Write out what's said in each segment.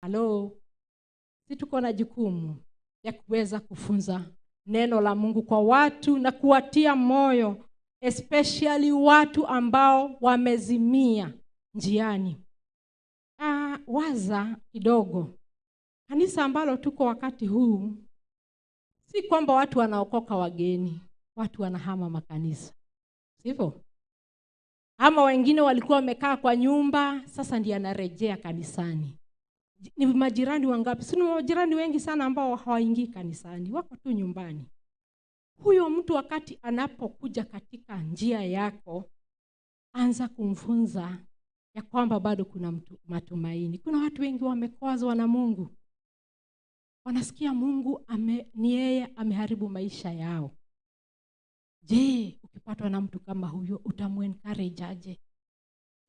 Halo, sisi tuko na jukumu ya kuweza kufunza neno la Mungu kwa watu na kuwatia moyo, especially watu ambao wamezimia njiani. Waza kidogo. Kanisa ambalo tuko wakati huu, si kwamba watu wanaokoka wageni, watu wanahama makanisa. Sivyo? Ama wengine walikuwa wamekaa kwa nyumba, sasa ndiye anarejea kanisani. Ni majirani wangapi? Si ni majirani wengi sana ambao hawaingii kanisani, wako tu nyumbani. Huyo mtu wakati anapokuja katika njia yako, anza kumfunza ya kwamba bado kuna matumaini. Kuna watu wengi wamekwazwa na Mungu. Wanasikia Mungu ni yeye ameharibu maisha yao. Je, ukipatwa na mtu kama huyo utamu-encourage aje?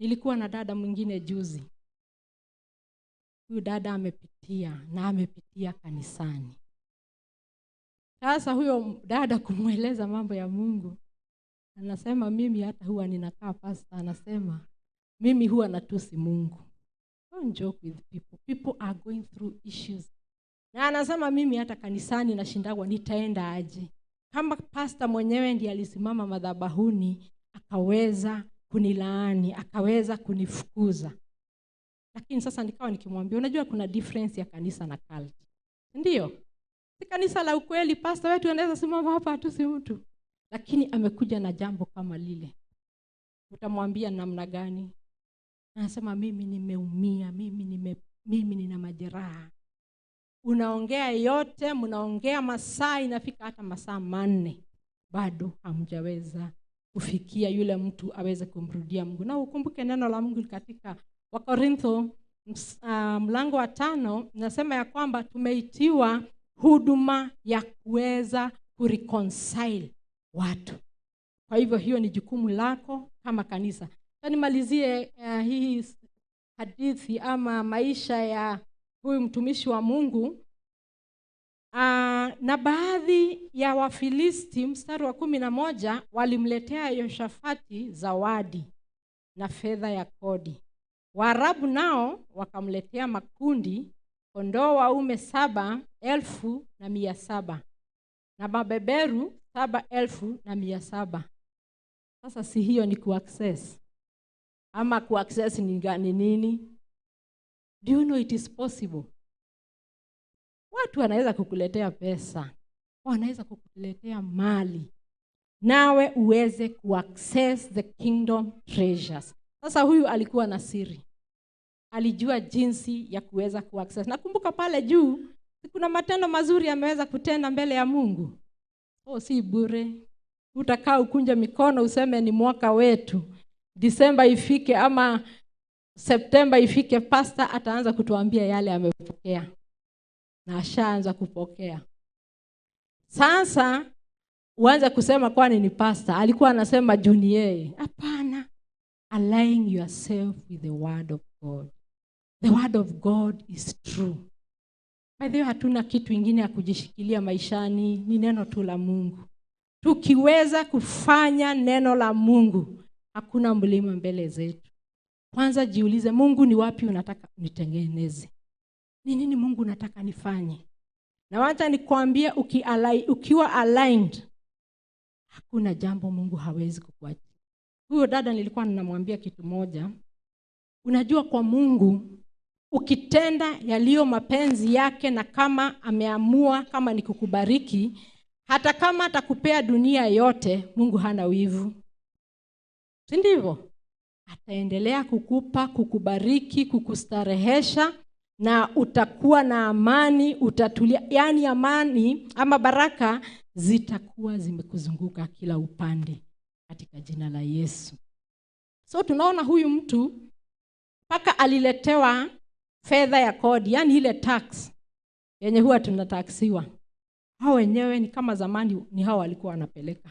Nilikuwa na dada mwingine juzi. Huyu dada amepitia kanisani. Sasa huyo dada kumweleza mambo ya Mungu, anasema mimi hata huwa ninakaa pastor, anasema mimi huwa natusi Mungu. Don't joke with people. People are going through issues. Na anasema mimi hata kanisani nashindagwa nitaenda aje. Kama pastor mwenyewe ndiye alisimama madhabahuni, akaweza kunilaani, akaweza kunifukuza. Lakini sasa nikawa nikimwambia, unajua kuna difference ya kanisa na cult. Ndio? Si kanisa la ukweli, pastor wetu anaweza simama hapa atusi mtu. Lakini amekuja na jambo kama lile. Utamwambia namna gani? Anasema mimi nimeumia, mimi nina majeraha. Unaongea yote, mnaongea masaa, inafika hata masaa 4. Bado hamjaweza kufikia yule mtu aweze kumrudia Mungu. Na ukumbuke neno la Mungu katika Wakorintho mlango wa 5 nasema ya kwamba tumeitiwa huduma ya kuweza kureconcile watu. Kwa hivyo hiyo ni jukumu lako kama kanisa. Sasa nimalizie hii hadithi ama maisha ya huyu mtumishi wa Mungu. Na baadhi ya Wafilisti mstari wa 11 walimletea Yehoshafati zawadi na fedha ya kodi. Waarabu nao wakamletea makundi, kondoo waume 7,700 na mabeberu 7,700. Sasa si hiyo ni kuaccess? Ama kuaccess ni nini? Do you know it is possible? Watu wanaweza kukuletea pesa, wanaweza kukuletea mali, nawe uweze kuaccess the kingdom treasures. Sasa huyu alikuwa na siri. Alijua jinsi ya kuweza kuaccess. Nakumbuka pale juu, kuna matendo mazuri ameweza kutenda mbele ya Mungu. Si bure. Utakaa ukunje mikono useme ni mwaka wetu. Disemba ifike ama Septemba ifike, pastor ataanza kutuambia yale amepokea. Na ashaanza kupokea. Sasa uanze kusema kwani ni pastor. Alikuwa anasema junior. Hapana. Align yourself with the word of God. The word of God is true. By the way, hatuna kitu kingine ya kujishikilia maishani, ni neno tu la Mungu. Tukiweza kufanya neno la Mungu, hakuna mlima mbele zetu. Kwanza jiulize, Mungu ni wapi unataka nitengeneze? Ni nini Mungu unataka nifanye? Na wacha nikwambie, ukiwa aligned, hakuna jambo Mungu hawezi kukuacha. Huyo dada nilikuwa ninamwambia kitu moja. Unajua kwa Mungu, ukitenda yaliyo mapenzi yake na kama ameamua kama ni kukubariki, hata kama atakupea dunia yote, Mungu hana wivu. Si ndivyo? Ataendelea kukupa, kukubariki, kukustarehesha, na utakuwa na amani, utatulia. Yaani amani ama baraka zitakuwa zimekuzunguka kila upande katika jina la Yesu. So tunaona huyu mtu mpaka aliletewa fedha ya kodi, yani ile tax yenye huwa tunataksiwa. Hao wenyewe ni kama zamani, ni hao walikuwa wanapeleka.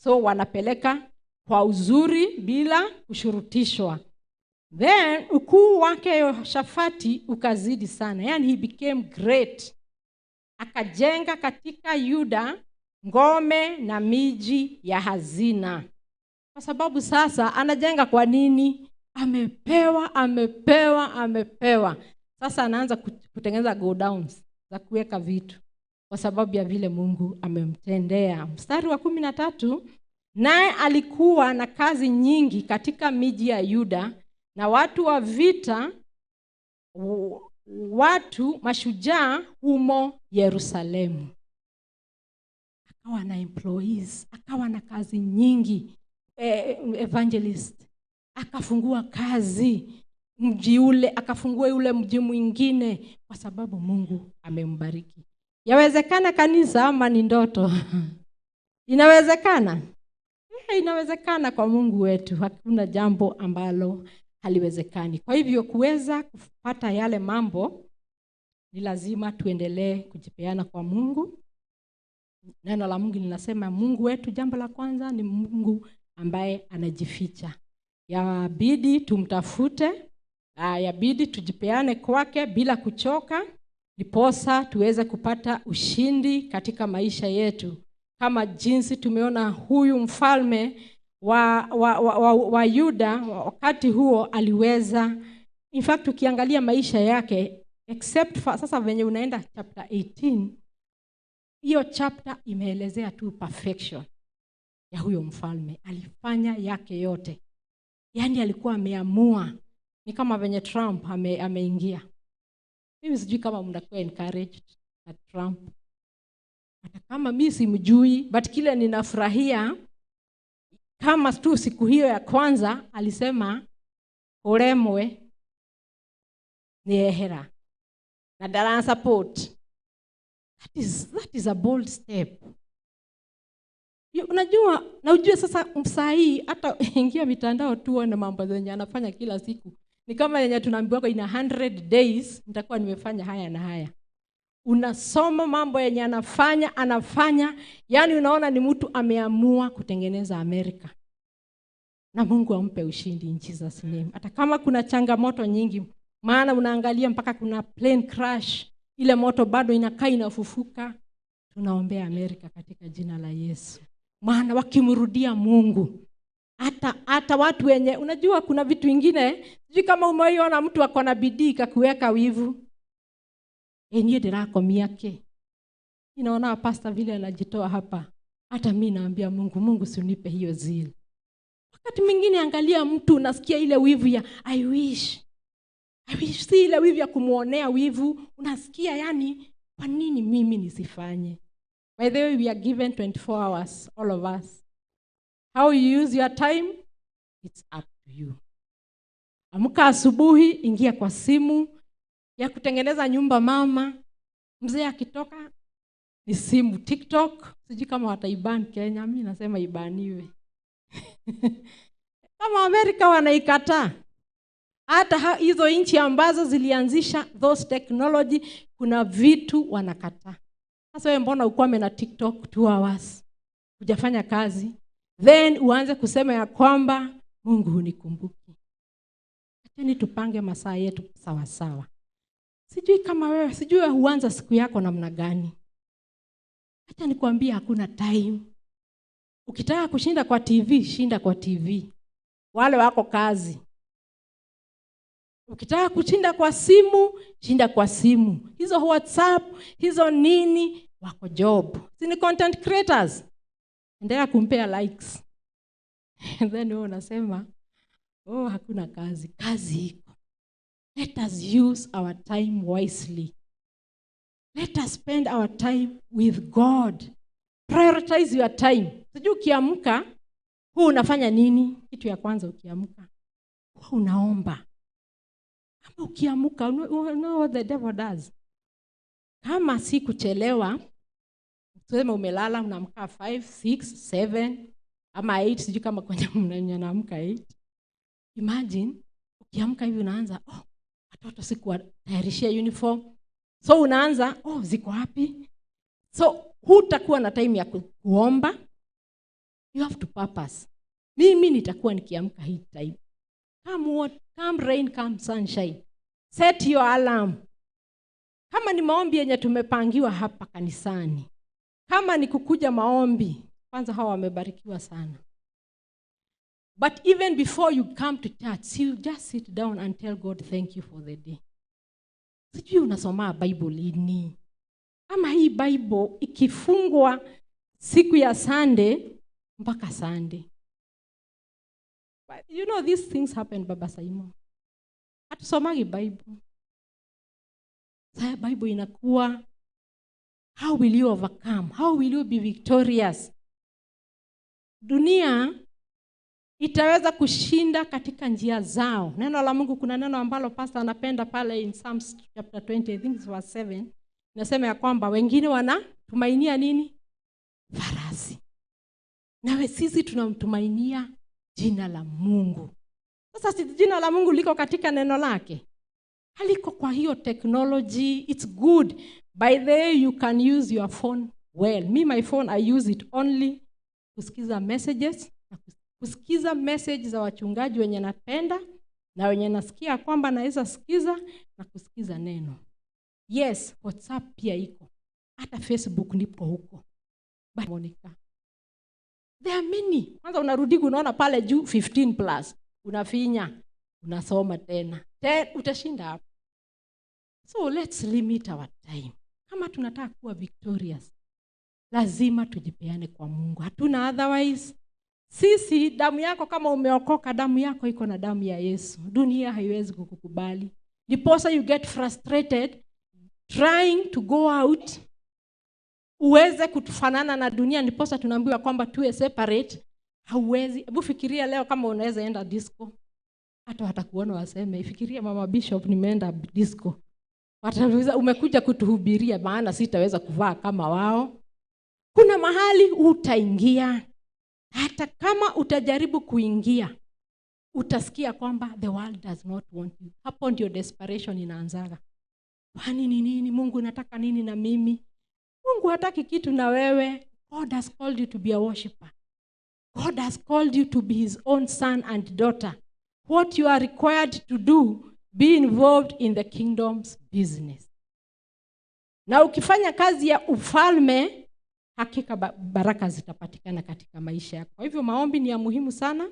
So wanapeleka kwa uzuri bila kushurutishwa. Then ukuu wake Yehoshafati ukazidi sana. Yani he became great. Akajenga katika Yuda ngome na miji ya hazina. Kwa sababu sasa anajenga kwa nini? Amepewa. Sasa anaanza kutengeneza go downs za kuweka vitu kwa sababu ya vile Mungu amemtendea. Mstari wa 13, naye alikuwa na kazi nyingi katika miji ya Yuda na watu wa vita, watu mashujaa humo Yerusalemu. Akawa na employees, akawa na kazi nyingi, evangelist, akafungua kazi mji ule, akafungua ule mji mwingine kwa sababu Mungu amembariki. Yawezekana kanisa ama ni ndoto? Inawezekana. Inawezekana kwa Mungu wetu. Hakuna jambo ambalo haliwezekani. Kwa hivyo kuweza kupata yale mambo ni lazima tuendelee kujipeana kwa Mungu. Neno la Mungu linasema Mungu wetu, jambo la kwanza, ni Mungu ambaye anajificha. Yabidi tumtafute, yabidi tujipeane kwake bila kuchoka, ndiposa tuweze kupata ushindi katika maisha yetu. Kama jinsi tumeona huyu mfalme wa Yuda wakati huo aliweza, in fact ukiangalia maisha yake, except for, sasa venye unaenda chapter 18, hiyo chapter imeelezea tu perfection ya huyo mfalme. Alifanya yake yote, yaani alikuwa ameamua. Ni kama venye Trump ameingia. Mimi sijui kama mnakuwa encouraged na Trump, hata kama mimi simjui, but kile ninafurahia kama tu siku hiyo ya kwanza alisema uremwe ni ehera na dara support. That is a bold step. Unajua sasa msahii hata ingia mitandao tuone mambo zenye anafanya kila siku. Ni kama yenye tunaambiwa in 100 days nitakuwa nimefanya haya na haya. Unasoma mambo yenye anafanya, yani unaona ni mtu ameamua kutengeneza Amerika. Na Mungu ampe ushindi in Jesus name. Hata kama kuna changamoto nyingi, maana unaangalia mpaka kuna plane crash, ile moto bado inakaa inafufuka. Tunaombea Amerika katika jina la Yesu. Maana wakimrudia Mungu, hata watu wenye, unajua kuna vitu vingine, sijui kama umeiona mtu ako na bidii kakuweka wivu. Niye dirako miake. Inaona pastor vile anajitoa hapa. Hata mimi naambia Mungu usinipe hiyo zeal. Wakati mwingine angalia mtu unasikia ile wivu ya I wish si ile wivu ya kumuonea wivu, unasikia yani kwa nini mimi nisifanye? By the way, we are given 24 hours, all of us. How you use your time, it's up to you. Amka asubuhi, ingia kwa simu ya kutengeneza nyumba mama. Mzee akitoka ni simu, TikTok, sijui kama wataiban Kenya, mimi nasema ibaniwe. Kama Amerika wanaikataa. Hata hizo nchi ambazo zilianzisha those technology, kuna vitu wanakataa. Sasa wewe mbona ukwame na TikTok 2 hours? Hujafanya kazi. Then uanze kusema ya kwamba Mungu hunikumbuki. Acheni tupange masaa yetu sawa sawa. Sijui kama wewe, sijui huanza siku yako namna gani. Acha nikwambie hakuna time. Ukitaka kushinda kwa TV, shinda kwa TV. Wale wako kazi. Ukitaka kushinda kwa simu, shinda kwa simu. Hizo WhatsApp, hizo nini, wako job. Sini content creators. Endelea kumpea likes. And then wewe unasema, hakuna kazi. Kazi iko. Let us use our time wisely. Let us spend our time with God. Prioritize your time. Sijui ukiamka, unafanya nini? Kitu ya kwanza ukiamka, unaomba. Kama ukiamka, you know what the devil does. Kama si kuchelewa, tuseme umelala unaamka 5, 6, 7 ama 8, sijui kama kwenye mnaamka 8. Imagine ukiamka hivi unaanza, watoto siku tayarishia uniform. So unaanza, ziko wapi? So hutakuwa na time ya kuomba. You have to purpose. Mimi nitakuwa nikiamka hii time. Come rain, come sunshine. Set your alarm. Kama ni maombi yenye tumepangiwa hapa kanisani. Kama ni kukuja maombi, kwanza hawa wamebarikiwa sana. But even before you come to church, you just sit down and tell God thank you for the day. Sijui unasoma Bible lini. Ama hii Bible ikifungwa siku ya Sunday mpaka Sunday. But you know these things happen, Baba Simon. Hatusomagi Bible. Sasa Bible inakuwa, how will you overcome? How will you be victorious? Dunia itaweza kushinda katika njia zao. Neno la Mungu, kuna neno ambalo pastor anapenda pale in Psalms chapter 20, I think it's verse 7. Nasema ya kwamba wengine wanatumainia nini? Farasi. Nawe sisi tunamtumainia jina la Mungu. Sasa si jina la Mungu liko katika neno lake? Haliko kwa hiyo technology. It's good. By the way, you can use your phone well. Me, my phone, I use it only kusikiza messages. Kusikiza message za wachungaji wenye napenda na wenye nasikia kwamba naweza sikiza, na kusikiza neno. Yes, WhatsApp pia iko. Hata Facebook nipo huko. But Monica, there are many. Kwanza unarudi unaona pale juu 15+. Unafinya, unasoma tena. Utashinda hapo. So let's limit our time. Kama tunataka kuwa victorious, lazima tujipeane kwa Mungu. Hatuna otherwise. Sisi, damu yako kama umeokoka, damu yako iko na damu ya Yesu. Dunia haiwezi kukukubali. Ndiposa you get frustrated trying to go out uweze kutufanana na dunia. Ndiposa tunaambiwa kwamba tuwe separate. Hauwezi. Hebu fikiria leo kama unaweza enda disco. Hata watakuona waseme, fikiria Mama Bishop nimeenda disco. Watauliza umekuja kutuhubiria, maana sitaweza kuvaa kama wao. Kuna mahali utaingia. Hata kama utajaribu kuingia, utasikia kwamba the world does not want you. Hapo ndio desperation inaanzaga. Kwani ni nini? Mungu anataka nini na mimi? Mungu hataki kitu na wewe. God has called you to be a worshiper. God has called you to be his own son and daughter. What you are required to do, be involved in the kingdom's business. Na ukifanya kazi ya ufalme, hakika baraka zitapatikana katika maisha yako. Kwa hivyo maombi ni ya muhimu sana.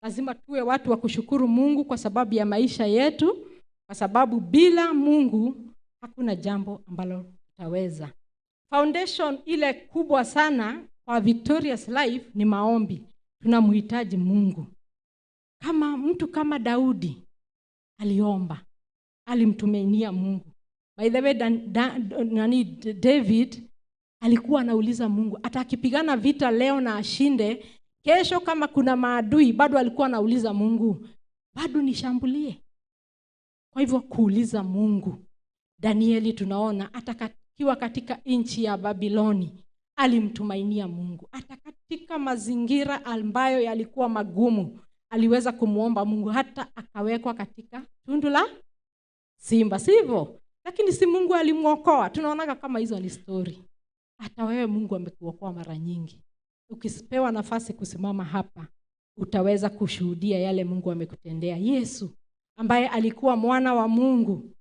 Lazima tuwe watu wa kushukuru Mungu kwa sababu ya maisha yetu, kwa sababu bila Mungu hakuna jambo ambalo tutaweza. Foundation ile kubwa sana kwa victorious life ni maombi. Tunamhitaji Mungu. Kama mtu kama Daudi aliomba, alimtumainia Mungu. By the way, David alikuwa anauliza Mungu, hata akipigana vita leo na ashinde, kesho kama kuna maadui, bado alikuwa anauliza Mungu, bado nishambulie? Kwa hivyo kuuliza Mungu. Danieli tunaona atakakiwa katika nchi ya Babiloni, alimtumainia Mungu. Hata katika mazingira ambayo yalikuwa magumu, aliweza kumuomba Mungu, hata akawekwa katika tundu la simba, sivyo? Lakini si Mungu alimuokoa. Tunaona kama hizo ni story. Hata wewe Mungu amekuokoa mara nyingi. Ukipewa nafasi kusimama hapa, utaweza kushuhudia yale Mungu amekutendea. Yesu ambaye alikuwa mwana wa Mungu,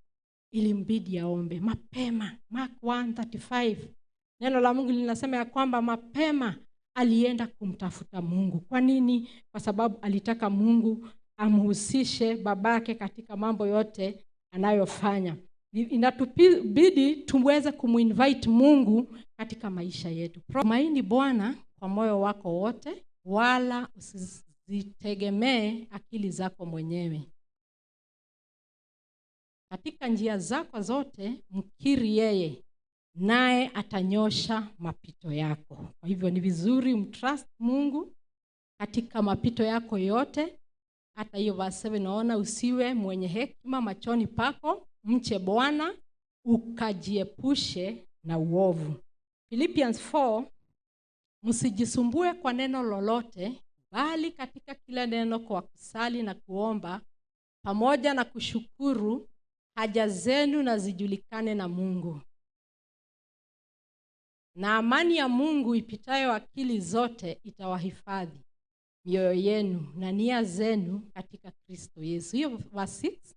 ilimbidi aombe mapema. Mark 1:35. Neno la Mungu linasema ya kwamba mapema alienda kumtafuta Mungu. Kwa nini? Kwa sababu alitaka Mungu amhusishe babake katika mambo yote anayofanya. Inatubidi tuweze kumuinvite Mungu katika maisha yetu. Tumaini Bwana kwa moyo wako wote, wala usizitegemee akili zako mwenyewe. Katika njia zako zote mkiri yeye, naye atanyosha mapito yako. Kwa hivyo ni vizuri umtrust Mungu katika mapito yako yote. Hata hiyo verse 7 naona, usiwe mwenye hekima machoni pako, mche Bwana, ukajiepushe na uovu. Philippians 4, msijisumbue kwa neno lolote, bali katika kila neno kwa kusali na kuomba pamoja na kushukuru, haja zenu na zijulikane na Mungu. Na amani ya Mungu ipitayo akili zote itawahifadhi mioyo yenu na nia zenu katika Kristo Yesu. Hiyo verse 6.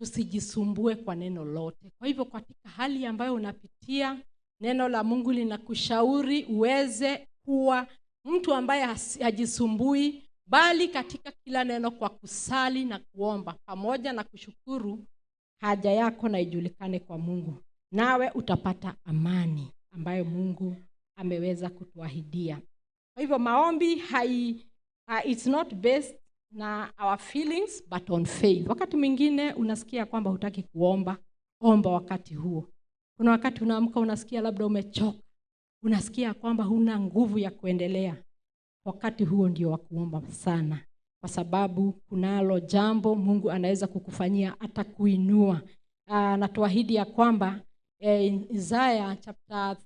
Tusijisumbue kwa neno lote. Kwa hivyo katika hali ambayo unapitia, neno la Mungu linakushauri uweze kuwa mtu ambaye hajisumbui, bali katika kila neno kwa kusali na kuomba pamoja na kushukuru, haja yako na ijulikane kwa Mungu, nawe utapata amani ambayo Mungu ameweza kutuahidia. Kwa hivyo maombi it's not based na our feelings but on faith. Wakati mwingine unasikia kwamba hutaki kuomba, omba wakati huo. Kuna wakati unaamka unasikia labda umechoka, unasikia kwamba huna nguvu ya kuendelea. Wakati huo ndio wa kuomba sana, kwa sababu kunalo jambo Mungu anaweza kukufanyia, atakuinua. Na tuahidi ya kwamba Isaiah chapter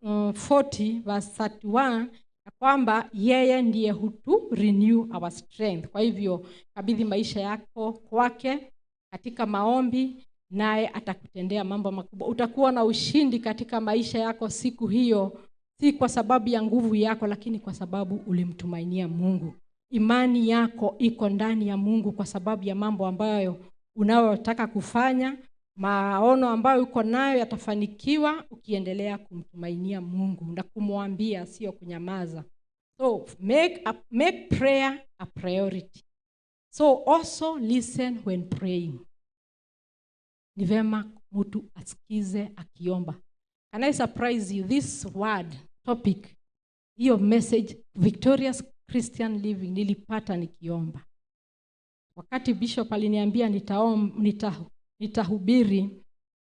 40 verse 31 ya kwamba yeye ndiye hutu renew our strength. Kwa hivyo kabidhi maisha yako kwake katika maombi, naye atakutendea mambo makubwa. Utakuwa na ushindi katika maisha yako siku hiyo, si kwa sababu ya nguvu yako, lakini kwa sababu ulimtumainia Mungu. Imani yako iko ndani ya Mungu kwa sababu ya mambo ambayo unayotaka kufanya. Maono ambayo uko nayo yatafanikiwa ukiendelea kumtumainia Mungu na kumwambia, sio kunyamaza. So make prayer a priority. So also listen when praying. Ni vema mtu asikize akiomba. Can I surprise you? This word topic, hiyo message, victorious Christian living, nilipata nikiomba. Wakati bishop aliniambia nitahubiri,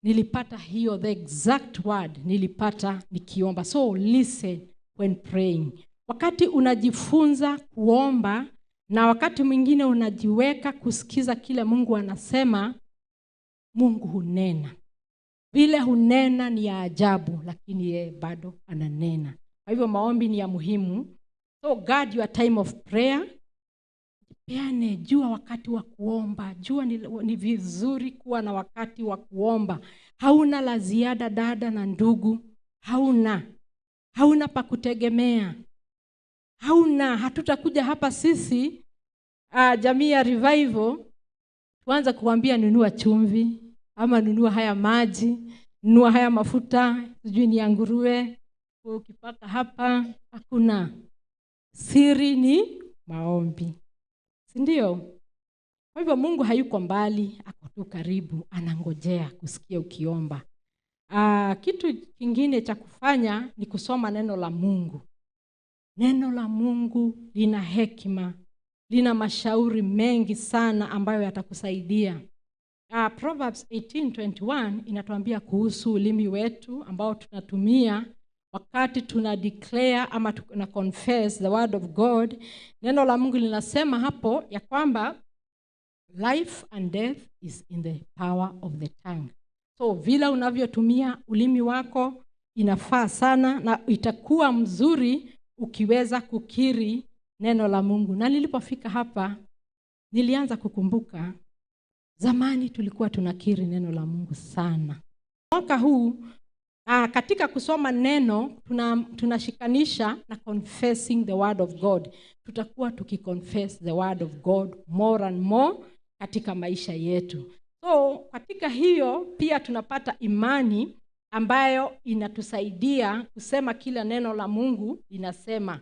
nilipata hiyo the exact word nilipata nikiomba. So listen when praying. Wakati unajifunza kuomba na wakati mwingine unajiweka kusikiza kile Mungu anasema, Mungu hunena. Vile hunena ni ya ajabu, lakini yeye bado ananena. Kwa hivyo maombi ni ya muhimu. So guard your time of prayer. Peane, jua wakati wa kuomba. Jua ni vizuri kuwa na wakati wa kuomba. Hauna la ziada dada na ndugu. Hauna pa kutegemea. Hatutakuja hapa sisi jamii ya Revival tuanza kuambia nunua chumvi ama nunua haya maji, nunua haya mafuta, sijui ni ya nguruwe ukipaka hapa. Hakuna. Siri ni maombi, si ndio? Kwa hivyo Mungu hayuko mbali, ako tu karibu, anangojea kusikia ukiomba. Kitu kingine cha kufanya ni kusoma neno la Mungu. Neno la Mungu lina hekima, lina mashauri mengi sana ambayo yatakusaidia. Proverbs 18:21 inatuambia kuhusu ulimi wetu ambao tunatumia wakati tuna declare ama tuna confess the word of God. Neno la Mungu linasema hapo ya kwamba life and death is in the power of the tongue. So vile unavyotumia ulimi wako inafaa sana, na itakuwa mzuri ukiweza kukiri neno la Mungu. Na nilipofika hapa nilianza kukumbuka zamani tulikuwa tunakiri neno la Mungu sana. Mwaka huu katika kusoma neno tunashikanisha na confessing the word of God. Tutakuwa tukiconfess the word of God more and more katika maisha yetu. So katika hiyo pia tunapata imani ambayo inatusaidia kusema kila neno la Mungu linasema.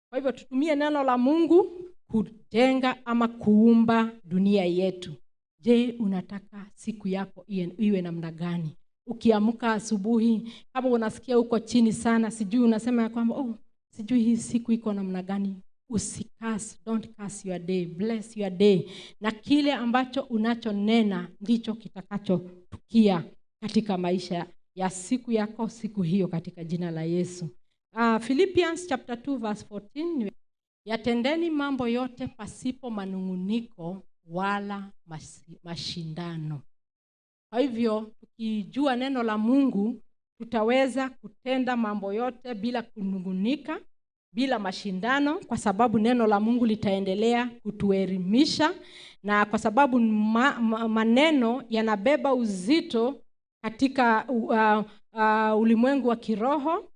Kwa hivyo tutumie neno la Mungu kujenga ama kuumba dunia yetu. Je, unataka siku yako iwe namna gani? Ukiamka asubuhi, kama unasikia uko chini sana, sijui unasema kwamba sijui hii siku iko namna gani, don't curse your day, bless your day. Na kile ambacho unachonena ndicho kitakachotukia katika maisha ya siku yako siku hiyo katika jina la Yesu. Philippians chapter 2 verse 14, yatendeni mambo yote pasipo manunguniko wala mashindano. Kwa hivyo tukijua neno la Mungu tutaweza kutenda mambo yote bila kunungunika, bila mashindano, kwa sababu neno la Mungu litaendelea kutuelimisha, na kwa sababu maneno yanabeba uzito katika ulimwengu wa kiroho.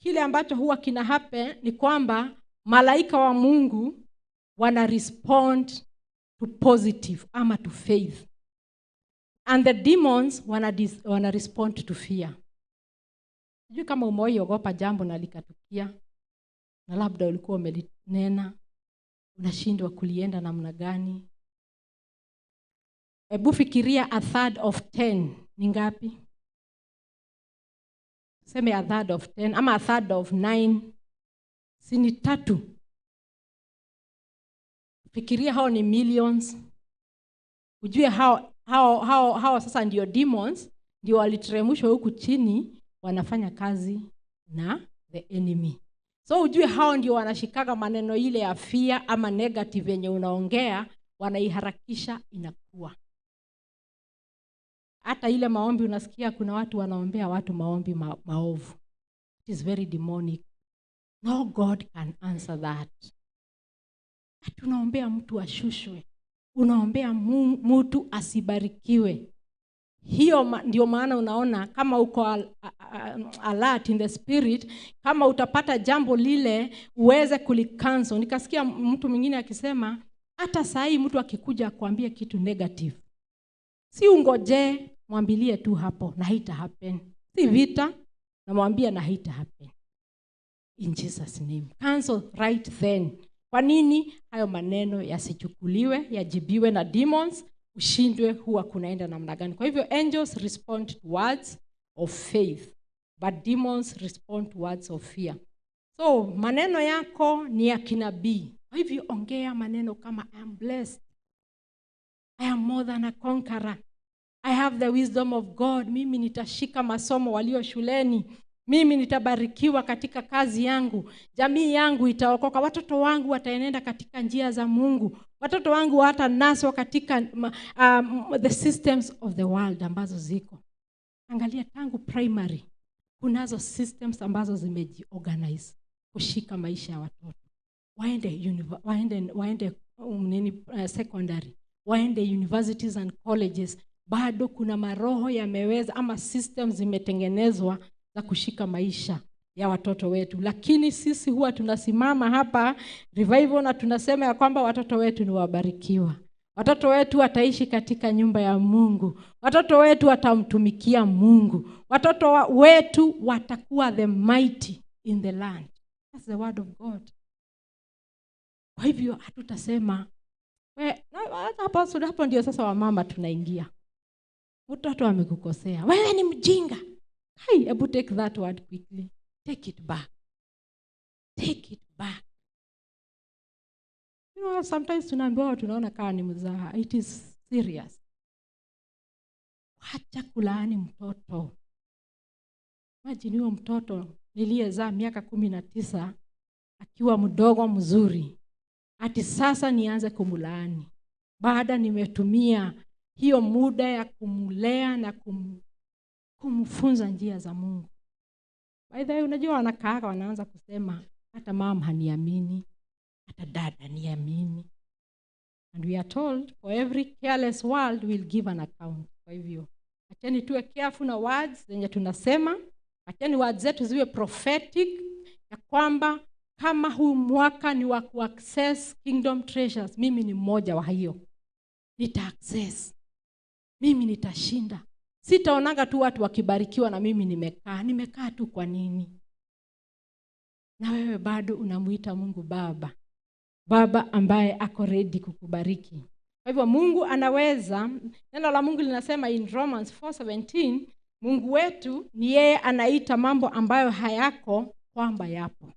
Kile ambacho huwa kina happen ni kwamba malaika wa Mungu wana respond to positive ama to faith, and the demons wana respond to fear. Sijui kama umeogopa jambo na likatukia na labda ulikuwa umelinena unashindwa kulienda namna gani. Hebu fikiria 1/3 of 10 ni ngapi? Seme 1/3 of 10 ama 1/3 of 9 si ni 3. Fikiria hao ni millions. Ujue hao sasa ndio demons, ndio waliteremshwa huku chini, wanafanya kazi na the enemy. So ujue hao ndio wanashikaga maneno ile ya fear ama negative yenye unaongea, wanaiharakisha inakuwa. Hata ile maombi unasikia kuna watu wanaombea watu maombi maovu. It is very demonic. No God can answer that. Tunaombea mtu ashushwe. Unaombea mtu asibarikiwe. Hiyo ndio maana unaona kama uko alert in the spirit, kama utapata jambo lile uweze kulicancel. Nikasikia mtu mwingine akisema hata saa hii mtu akikuja kuambia kitu negative, si ungoje, mwambilie tu hapo na haita happen. Si vita, na mwambie na haita happen. In Jesus name. Cancel right then. Kwa nini hayo maneno yasichukuliwe, yajibiwe na demons, ushindwe huwa kunaenda namna gani? Kwa hivyo angels respond to words of faith, but demons respond to words of fear. So maneno yako ni ya kinabii. Kwa hivyo ongea maneno kama I am blessed. I am more than a conqueror. I have the wisdom of God. Mimi nitashika masomo walio shuleni. Mimi nitabarikiwa katika kazi yangu. Jamii yangu itaokoka. Watoto wangu wataenenda katika njia za Mungu. Watoto wangu hawatanaswa katika the systems of the world ambazo ziko. Angalia tangu primary kunazo systems ambazo zimejiorganize kushika maisha ya watoto. Waende secondary, waende universities and colleges, bado kuna maroho yameweza ama systems zimetengenezwa za kushika maisha ya watoto wetu. Lakini sisi huwa tunasimama hapa Revival na tunasema ya kwamba watoto wetu ni wabarikiwa. Watoto wetu wataishi katika nyumba ya Mungu. Watoto wetu watamtumikia Mungu. Watoto wetu watakuwa the mighty in the land. That's the word of God. Kwa hivyo hatutasema hapo ndio sasa wamama tunaingia. Mtoto amekukosea, wewe ni mjinga. Hey, hebu take that word quickly. Take it back. Take it back. You know, sometimes tunaambiwa tunaona kama ni mzaha. It is serious. Acha kulaani mtoto. Imagine huyo mtoto niliyezaa miaka 19 akiwa mdogo mzuri. Ati sasa nianze kumlaani. Baada nimetumia hiyo muda ya kumlea na kumfunza njia za Mungu. By the way, unajua wanakaa wanaanza kusema hata mama haniamini, hata dada niamini. And we are told for every careless word we'll give an account. Kwa hivyo acheni tuwe careful na words zenye tunasema. Acheni words zetu ziwe prophetic, ya kwamba kama huu mwaka ni wa kuaccess kingdom treasures, mimi ni mmoja wa hiyo. Nita-access. Mimi nitashinda. Sitaonanga tu watu wakibarikiwa na mimi nimekaa tu kwa nini? Na wewe bado unamuita Mungu Baba. Baba ambaye ako ready kukubariki. Kwa hivyo Mungu anaweza, neno la Mungu linasema in Romans 4:17, Mungu wetu ni yeye anaita mambo ambayo hayako kwamba yapo.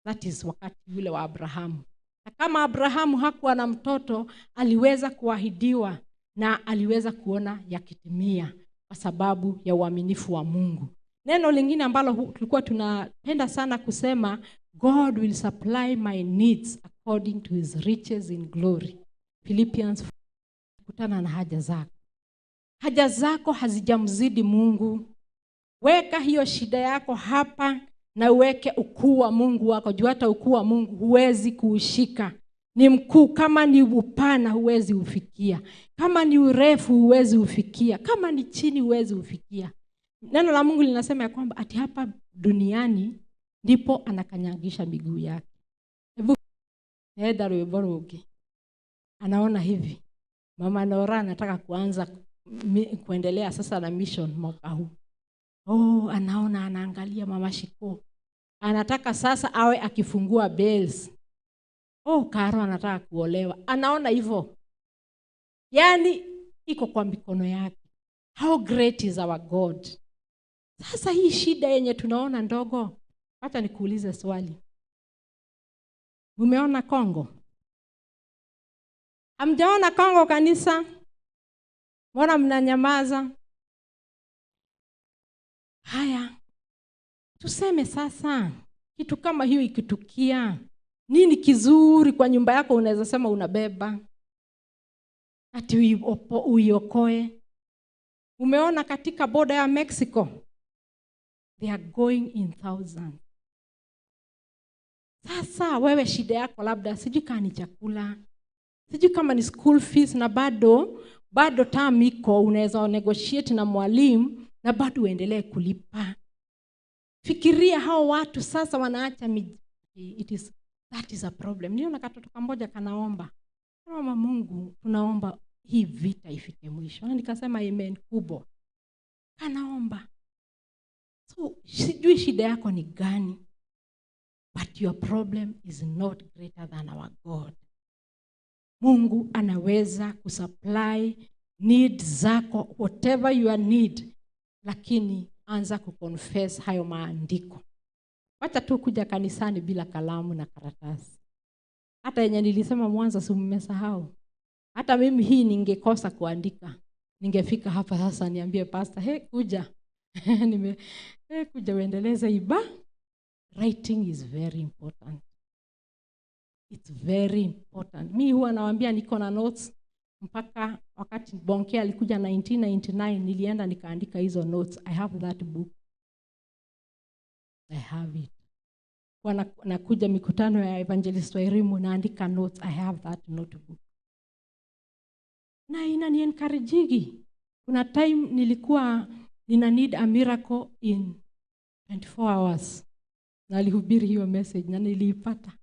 That is wakati yule wa Abrahamu. Na kama Abrahamu hakuwa na mtoto, aliweza kuahidiwa na aliweza kuona yakitimia kwa sababu ya uaminifu wa Mungu. Neno lingine ambalo tulikuwa tunapenda sana kusema, God will supply my needs according to his riches in glory. Philippians, kutana na haja zako. Haja zako hazijamzidi Mungu. Weka hiyo shida yako hapa na uweke ukuu wa Mungu wako. Jua hata ukuu wa Mungu huwezi kuushika. Ni mkuu. Kama ni upana huwezi ufikia. Kama ni urefu huwezi ufikia. Kama ni chini huwezi ufikia. Neno la Mungu linasema ya kwamba ati hapa duniani ndipo anakanyagisha miguu yake. Hebu Edaro Boroge anaona hivi, Mama Nora anataka kuendelea sasa na mission mwaka huu. Anaona, anaangalia Mama Shiko, anataka sasa awe akifungua bells. Karo anataka kuolewa. Anaona hivyo. Yaani iko kwa mikono yake. How great is our God. Sasa hii shida yenye tunaona ndogo, acha nikuulize swali. Umeona Kongo? Hamjaona Kongo kanisa? Mbona mnanyamaza? Haya. Tuseme sasa, kitu kama hiyo ikitukia, nini kizuri kwa nyumba yako unaweza sema unabeba? Ati uiokoe. Umeona katika boda ya Mexico? They are going in thousands. Sasa wewe shida yako labda sijui kama ni chakula, sijui kama ni school fees, na bado term iko, unaweza negotiate na mwalimu na bado uendelee kulipa. Fikiria hao watu sasa wanaacha that is a problem. Niona katoto kamoja kanaomba. Mama Mungu, tunaomba hii vita ifike mwisho. Na nikasema amen kubwa. Kanaomba. So, sijui shida yako ni gani. But your problem is not greater than our God. Mungu anaweza kusupply needs zako, whatever your need. Lakini anza kuconfess hayo maandiko. Wacha tu kuja kanisani bila kalamu na karatasi. Hata yenye nilisema mwanzo si mmesahau. Hata mimi hii ningekosa kuandika. Ningefika hapa sasa niambie pastor, kuja. Kuja uendeleze iba. Writing is very important. It's very important. Mimi huwa nawaambia niko na notes mpaka wakati Bonke alikuja 1999 nilienda nikaandika hizo notes. I have that book. I have it. Nakuja mikutano ya Evangelist Wairimu naandika notes. I have that notebook. Na inani encourage. Kuna time nilikuwa nina need a miracle in 24 hours. Na alihubiri hiyo message na niliipata.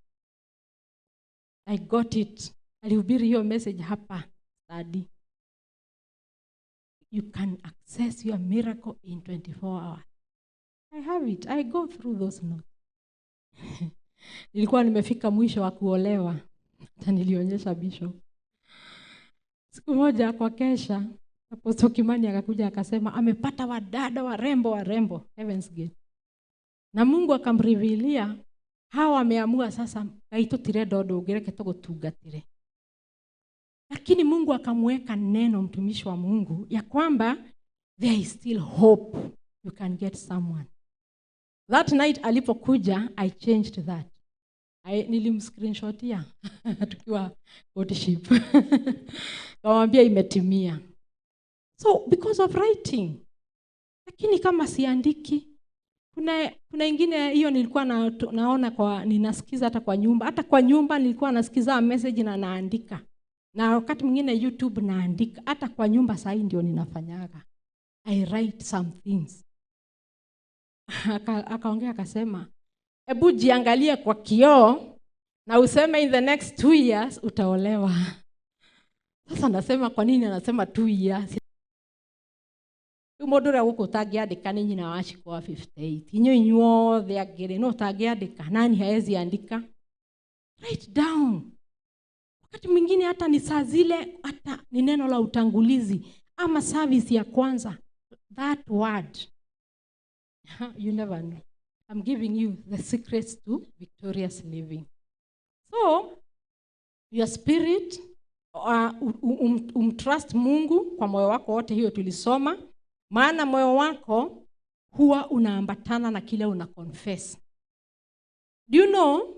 I got it. Alihubiri hiyo message hapa study. You can access your miracle in 24 hours. I have it. I go through those notes. Nilikuwa nimefika mwisho wa kuolewa. Na nilionyesha bishop. Siku moja kwa kesha, Apostle Kimani akakuja akasema amepata wadada warembo Heaven's Gate. Na Mungu akamrevealia hawa wameamua sasa kaitutire dodo ugereke tugutungatire. Lakini Mungu akamweka neno mtumishi wa Mungu ya kwamba there is still hope, you can get someone. That night alipokuja I changed that. Nilimscreenshotia tukiwa worship. Kamwambia imetimia. So because of writing. Lakini kama siandiki, kuna ingine hiyo nilikuwa naona ninasikiza hata kwa nyumba. Hata kwa nyumba nilikuwa nasikiza message na naandika. Na wakati mwingine YouTube naandika. Hata kwa nyumba sasa ndio ninafanyaga. I write some things. Akaongea akasema, "Hebu jiangalie kwa kioo na useme in the next 2 years utaolewa." Sasa nasema kwa nini anasema 2 years? Umodore huko tagiandika ni nyina washi kwa 58. Inyo the agere no tagiandika nani haezi andika? Write down. Wakati mwingine hata ni saa zile hata ni neno la utangulizi ama service ya kwanza. That word. You never know. I'm giving you the secrets to victorious living. So, your spirit, trust Mungu kwa moyo wako wote, hiyo tulisoma. Maana moyo wako huwa unaambatana na kile una confess. Do you know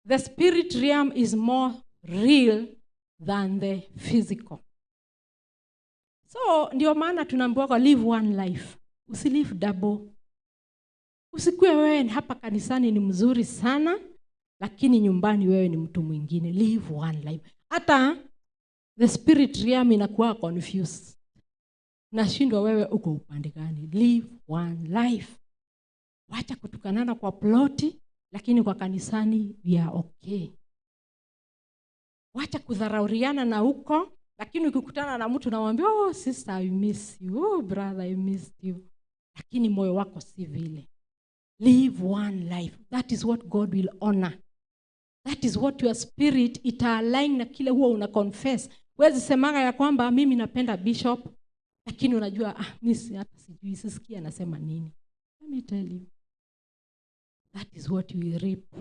the spirit realm is more real than the physical? So, ndio maana tunaambiwa live one life. Usilive double. Usikue wewe hapa kanisani ni mzuri sana, lakini nyumbani wewe ni mtu mwingine. Live one life. Hata the spirit realm inakuwa confused. Nashindwa wewe uko upande gani. Live one life. Wacha kutukanana kwa ploti, lakini kwa kanisani we are okay. Wacha kudharauriana na huko, lakini ukikutana na mtu namwambia, "Oh sister, I miss you. Oh brother, I missed you." Lakini moyo wako si vile. Live one life. That is what God will honor. That is what your spirit ita-align na kile huwa una confess. Huwezi semanga ya kwamba mimi napenda bishop, lakini unajua mimi hata sijui sisikia anasema nini. Let me tell you, that is what you will reap.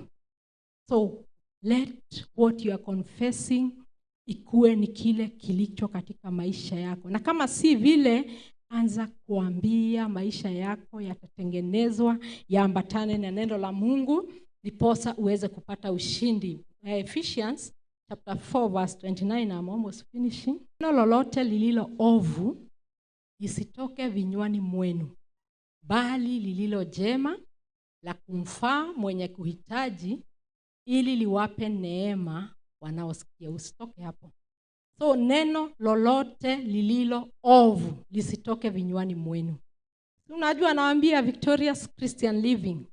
So let what you are confessing ikuwe ni kile kilicho katika maisha yako. Na kama si vile, anza kuambia maisha yako yatatengenezwa yaambatane na neno la Mungu, ndiposa uweze kupata ushindi. Ephesians chapter 4 verse 29, I'm almost finishing. Neno lolote lililo ovu lisitoke vinywani mwenu, bali lililo jema la kumfaa mwenye kuhitaji, ili liwape neema wanaosikia. Usitoke hapo. So neno lolote lililo ovu lisitoke vinywani mwenu. Unajua naambia Victorious Christian Living,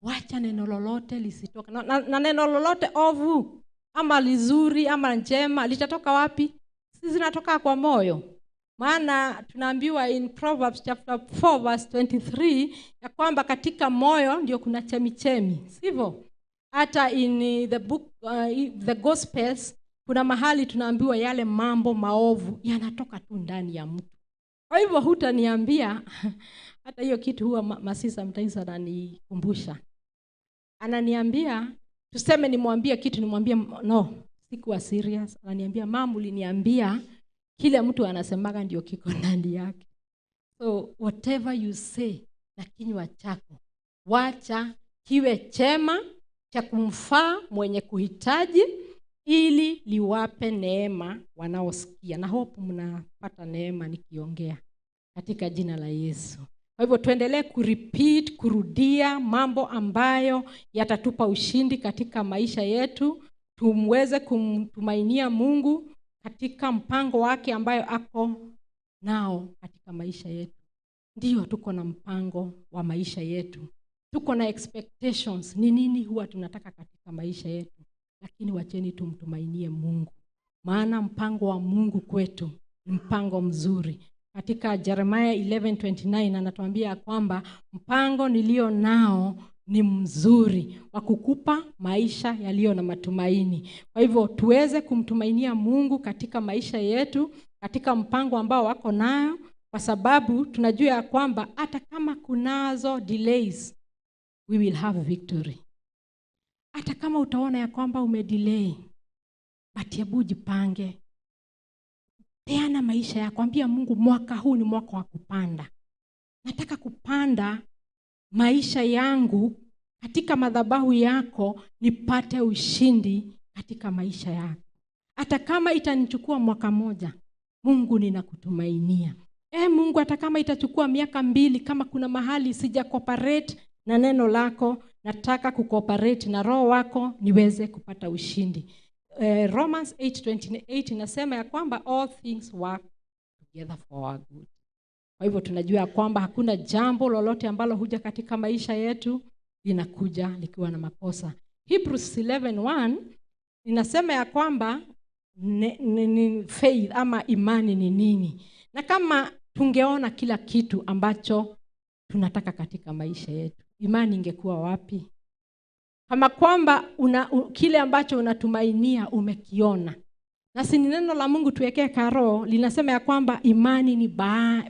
wacha neno lolote lisitoke. Na neno lolote ovu ama lizuri ama njema litatoka wapi? Sisi zinatoka kwa moyo. Maana tunaambiwa in Proverbs chapter 4 verse 23 ya kwamba katika moyo ndio kuna chemichemi, sivyo? Hata in the book the Gospels kuna mahali tunaambiwa yale mambo maovu yanatoka tu ndani ya mtu. Kwa hivyo hutaniambia hata hiyo kitu huwa Masisa Mtaisa ananikumbusha. Ananiambia tuseme nimwambie kitu, nimwambie no, sikuwa serious. Ananiambia mama uliniambia kile mtu anasemaga ndio kiko ndani yake. So whatever you say na kinywa chako, wacha kiwe chema cha kumfaa mwenye kuhitaji, ili liwape neema wanaosikia. Na hope mnapata neema nikiongea katika jina la Yesu. Kwa hivyo tuendelee kurepeat, kurudia mambo ambayo yatatupa ushindi katika maisha yetu. Tumweze kumtumainia Mungu katika mpango wake ambayo ako nao katika maisha yetu. Ndio tuko na mpango wa maisha yetu. Tuko na expectations, ni nini huwa tunataka katika maisha yetu. Lakini wacheni tumtumainie Mungu. Maana mpango wa Mungu kwetu ni mpango mzuri. Katika Jeremiah 11:29 anatuambia kwamba mpango nilio nao ni mzuri wa kukupa maisha yaliyo na matumaini. Kwa hivyo tuweze kumtumainia Mungu katika maisha yetu, katika mpango ambao wako nayo, kwa sababu tunajua ya kwamba hata kama kunazo delays, we will have victory. Hata kama utaona ya kwamba umedelay, but hebu jipange. Peana maisha yako, ambia Mungu mwaka huu ni mwaka wa kupanda. Nataka kupanda maisha yangu katika madhabahu yako, nipate ushindi katika maisha yako. Hata kama itanichukua mwaka moja, Mungu ninakutumainia. Mungu, hata kama itachukua miaka 2, kama kuna mahali sija cooperate na neno lako, nataka kucooperate na roho wako niweze kupata ushindi. Romans 8:28 inasema ya kwamba all things work together for our good. Kwa hivyo tunajua ya kwamba hakuna jambo lolote ambalo huja katika maisha yetu linakuja likiwa na makosa. Hebrews 11:1 inasema ya kwamba faith ama imani ni nini. Na kama tungeona kila kitu ambacho tunataka katika maisha yetu, imani ingekuwa wapi? Kama kwamba kile ambacho unatumainia umekiona. Na si neno la Mungu tuwekee karo linasema ya kwamba imani ni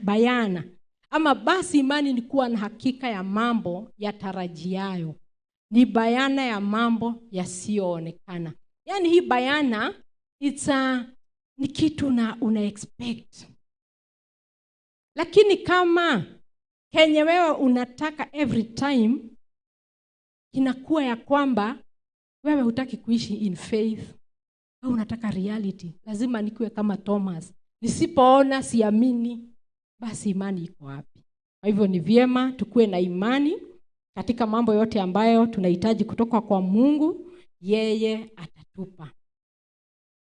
bayana. Ama basi imani ni kuwa na hakika ya mambo yatarajiayo. Ni bayana ya mambo yasiyoonekana. Yaani hii bayana ni kitu una expect. Lakini kama kenye wewe unataka every time, inakuwa ya kwamba wewe hutaki kuishi in faith, au unataka reality. Lazima nikuwe kama Thomas, nisipoona siamini. Basi imani iko wapi? Kwa hivyo ni vyema tukue na imani katika mambo yote ambayo tunahitaji kutoka kwa Mungu, yeye atatupa.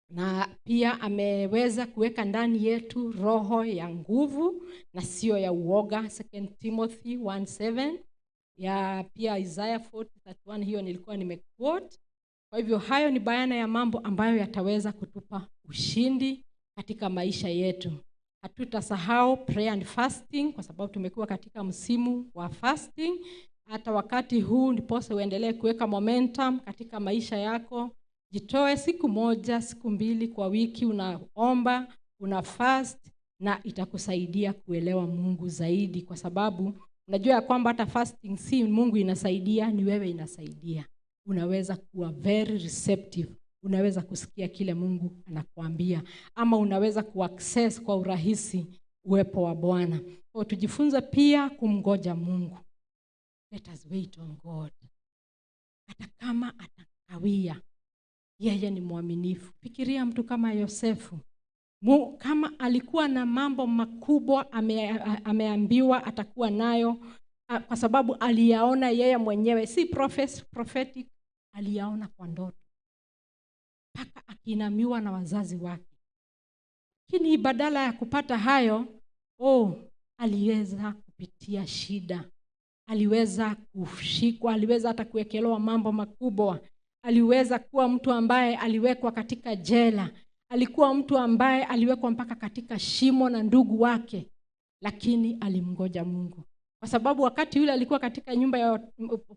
Na pia ameweza kuweka ndani yetu roho ya nguvu na sio ya uoga. 2 Timothy 1:7. Ya pia Isaiah 40:31, hiyo nilikuwa nimequote. Kwa hivyo hayo ni bayana ya mambo ambayo yataweza kutupa ushindi katika maisha yetu. Hatutasahau prayer and fasting, kwa sababu tumekuwa katika msimu wa fasting. hata wakati huu ndiposa uendelee kuweka momentum katika maisha yako. Jitoe siku moja, siku mbili kwa wiki, unaomba, una fast, na itakusaidia kuelewa Mungu zaidi, kwa sababu unajua ya kwamba hata fasting si Mungu inasaidia, ni wewe inasaidia. Unaweza kuwa very receptive, unaweza kusikia kile Mungu anakuambia, ama unaweza kuaccess kwa urahisi uwepo wa Bwana. Kwa tujifunze pia kumngoja Mungu. Let us wait on God. Hata kama atakawia, yeye ni mwaminifu. Fikiria mtu kama Yosefu. Kama alikuwa na mambo makubwa ameambiwa atakuwa nayo, kwa sababu aliyaona yeye mwenyewe, si prophetic, aliyaona kwa ndoto. Paka akinamiwa na wazazi wake. Lakini badala ya kupata hayo, aliweza kupitia shida. Aliweza kushikwa, aliweza hata kuwekelewa mambo makubwa. Aliweza kuwa mtu ambaye aliwekwa katika jela. Alikuwa mtu ambaye aliwekwa mpaka katika shimo na ndugu wake, lakini alimngoja Mungu. Kwa sababu wakati yule alikuwa katika nyumba ya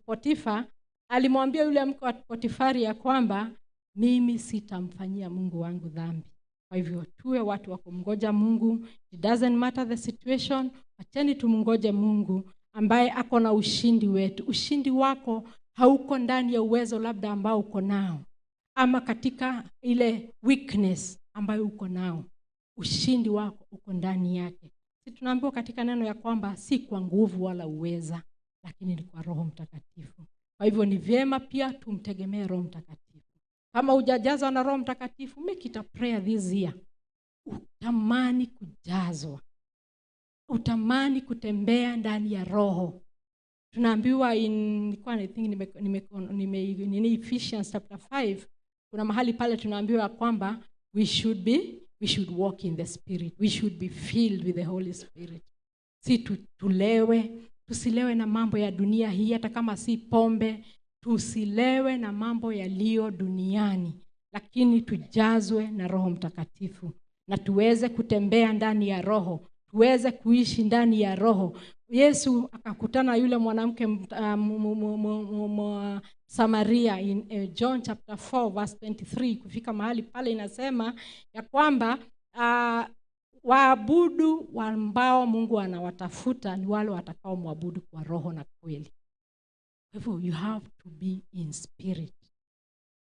Potifa, alimwambia yule mke wa Potifari ya kwamba mimi sitamfanyia Mungu wangu dhambi. Kwa hivyo tuwe watu wa kumngoja Mungu. It doesn't matter the situation, acheni tumngoje Mungu ambaye ako na ushindi wetu. Ushindi wako hauko ndani ya uwezo labda ambao uko nao, ama katika ile weakness ambayo uko nao. Ushindi wako uko ndani yake. Sisi tunaambiwa katika neno ya kwamba si kwa nguvu wala uweza, lakini ni kwa Roho Mtakatifu. Kwa hivyo ni vyema pia tumtegemee Roho Mtakatifu. Kama hujajazwa na Roho Mtakatifu, make it a prayer this year. Utamani kujazwa. Utamani kutembea ndani ya Roho. Tunaambiwa in Ephesians chapter 5, kuna mahali pale tunaambiwa kwamba we should walk in the Spirit. We should be filled with the Holy Spirit. Si tusilewe na mambo ya dunia hii, hata kama si pombe, tusilewe na mambo yaliyo duniani, lakini tujazwe na Roho Mtakatifu na tuweze kutembea ndani ya Roho, tuweze kuishi ndani ya Roho. Yesu akakutana yule mwanamke Samaria in John chapter 4 verse 23. Kufika mahali pale inasema ya kwamba waabudu ambao Mungu anawatafuta ni wale watakao muabudu kwa roho na kweli. Kwa hivyo you have to be in spirit,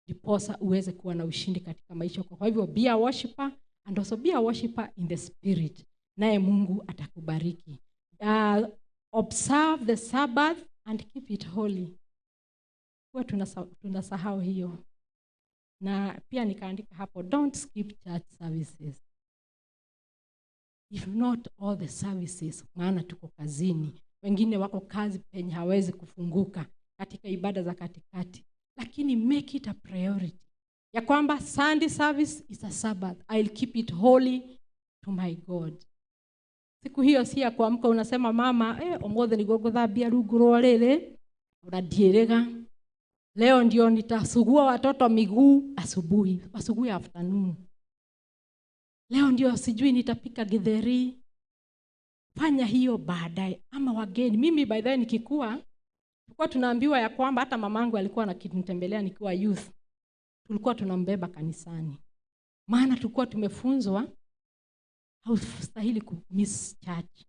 ndiposa uweze kuwa na ushindi katika maisha yako. Kwa hivyo be a worshiper and also be a worshiper in the spirit, naye Mungu atakubariki. Observe the Sabbath and keep it holy. Kwa tunasahau hiyo. Na pia nikaandika hapo, don't skip church services. If not all the services, maana tuko kazini. Wengine wako kazi penye hawezi kufunguka katika ibada za katikati. Lakini make it a priority. Ya kwamba Sunday service is a Sabbath. I'll keep it holy to my God. Siku hiyo si ya kuamka unasema mama, omothe ni gogothabia rungu rwa riri, unadierega. Leo ndio nitasugua watoto miguu asubuhi afternoon. Leo ndio sijui nitapika githeri. Fanya hiyo baadaye. Ama wageni, mimi by then nikikua, tulikuwa tunaambiwa ya kwamba hata mamangu alikuwa anakinitembelea nikiwa youth. Tulikuwa tunambeba kanisani. Maana tulikuwa tumefunzwa haustahili kumiss church.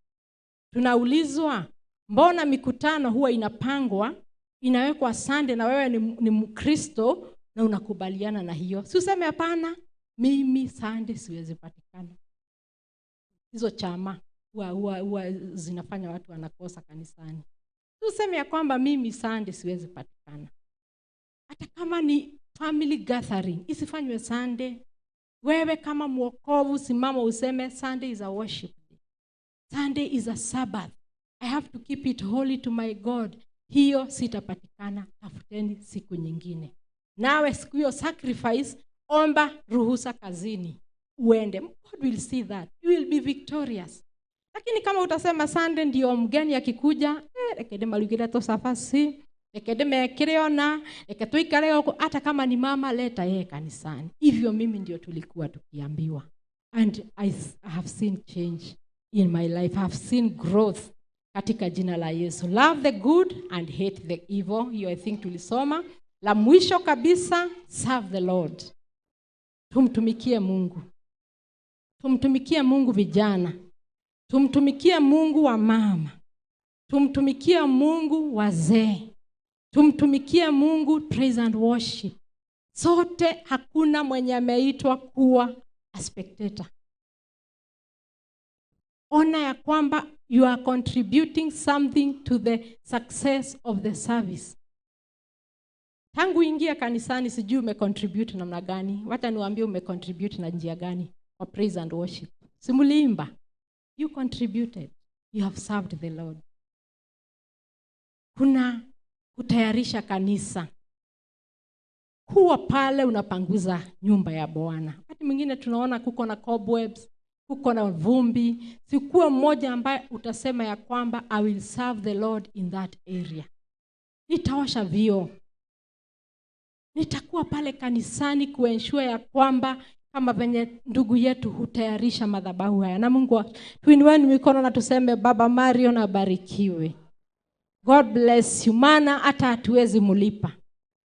Tunaulizwa, mbona mikutano huwa inapangwa, inawekwa Sunday na wewe ni Mkristo na unakubaliana na hiyo? Si useme hapana, mimi Sunday siwezi patikana. Hizo chama huwa zinafanya watu wanakosa kanisani. Si useme ya kwamba mimi Sunday siwezi patikana. Hata kama ni family gathering, isifanywe Sunday. Wewe kama mwokovu simama useme Sunday is a worship day. Sunday is a Sabbath. I have to keep it holy to my God. Hiyo sitapatikana, tafuteni siku nyingine. Nawe siku hiyo sacrifice, omba ruhusa kazini, uende. God will see that. You will be victorious. Lakini kama utasema Sunday ndio mgeni akikuja, rekede malugire to safasi, rekede mekireona, reketwikare huko, hata kama ni mama leta yeye kanisani. Hivyo mimi ndio tulikuwa tukiambiwa. And I have seen change in my life. I have seen growth katika jina la Yesu. Love the good and hate the evil. Hiyo I think tulisoma. La mwisho kabisa, serve the Lord. Tumtumikie Mungu. Tumtumikie Mungu vijana. Tumtumikie Mungu wa mama. Tumtumikie Mungu wazee. Tumtumikie Mungu praise and worship. Sote hakuna mwenye ameitwa kuwa a spectator. Ona ya kwamba you are contributing something to the success of the service. Tangu ingia kanisani sijui umecontribute namna gani. Wacha niwaambie umecontribute na njia gani kwa praise and worship. Simuliimba. You contributed. You have served the Lord. Kuna kutayarisha kanisa. Kuwa pale unapanguza nyumba ya Bwana. Wakati mwingine tunaona kuko na cobwebs, kuko na vumbi. Sikuwa mmoja ambaye utasema ya kwamba I will serve the Lord in that area. Nitaosha vioo. Nitakuwa pale kanisani kuensure ya kwamba kama venye ndugu yetu hutayarisha madhabahu haya. Na Mungu tuinueni mikono na tuseme Baba Mario na barikiwe. God bless you. Maana hata hatuwezi mulipa.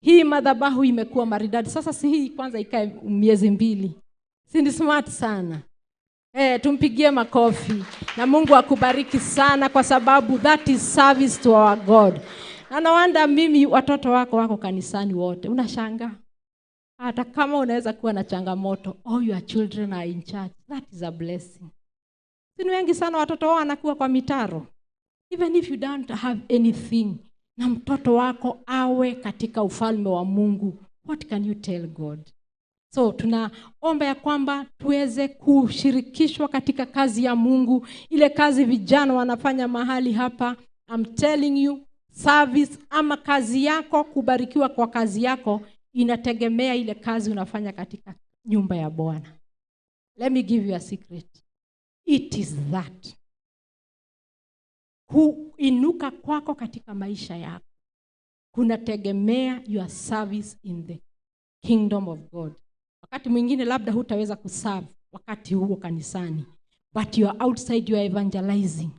Hii madhabahu imekuwa maridadi. Sasa si hii kwanza ikae miezi 2. Si ni smart sana. Tumpigie makofi. Na Mungu akubariki sana kwa sababu that is service to our God. Na nawanda mimi watoto wako kanisani wote. Unashangaa. Hata kama unaweza kuwa na changamoto, all your children are in church. That is a blessing. Sini wengi sana watoto wao wanakuwa kwa mitaro. Even if you don't have anything, na mtoto wako awe katika ufalme wa Mungu, what can you tell God? So tunaomba ya kwamba tuweze kushirikishwa katika kazi ya Mungu, ile kazi vijana wanafanya mahali hapa. I'm telling you, service ama kazi yako, kubarikiwa kwa kazi yako inategemea ile kazi unafanya katika nyumba ya Bwana. Let me give you a secret. It is that. Kuinuka kwako katika maisha yako kunategemea your service in the kingdom of God. Wakati mwingine labda hutaweza kuserve wakati huo kanisani, but you are outside, you are evangelizing,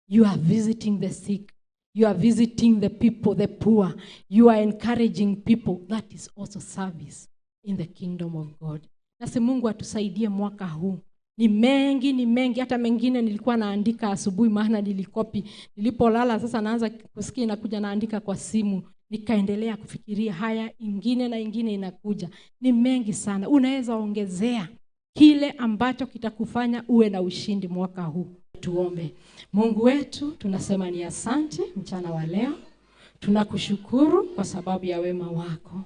you are visiting the sick, you are visiting the people, the poor, you are encouraging people. That is also service in the kingdom of God. Nasi Mungu atusaidie mwaka huu. Ni mengi hata mengine nilikuwa naandika asubuhi maana nilikopi. Nilipolala sasa naanza kusikia nakuja naandika kwa simu. Nikaendelea kufikiria haya ingine inakuja. Ni mengi sana. Unaweza ongezea kile ambacho kitakufanya uwe na ushindi mwaka huu. Tuombe. Mungu wetu, tunasema ni asante mchana wa leo. Tunakushukuru kwa sababu ya wema wako.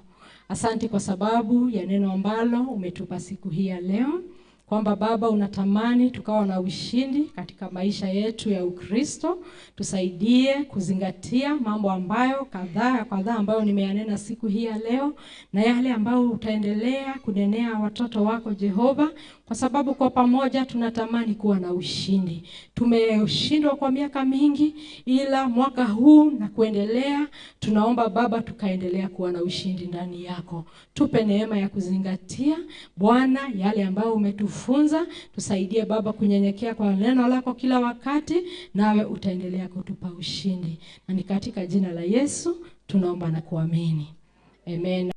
Asante kwa sababu ya neno ambalo umetupa siku hii ya leo. Kwamba Baba unatamani tukawa na ushindi katika maisha yetu ya Ukristo. Tusaidie kuzingatia mambo ambayo kadhaa ambayo nimeyanena siku hii ya leo, na yale ambayo utaendelea kunenea watoto wako Jehova, kwa sababu kwa pamoja tunatamani kuwa na ushindi. Tumeshindwa kwa miaka mingi, ila mwaka huu na kuendelea tunaomba Baba tukaendelea kuwa na ushindi ndani yako. Tupe neema ya kuzingatia Bwana yale ambayo umetufunza. Tusaidie Baba kunyenyekea kwa neno lako kila wakati, nawe utaendelea kutupa ushindi. Na ni katika jina la Yesu tunaomba na kuamini. Amen.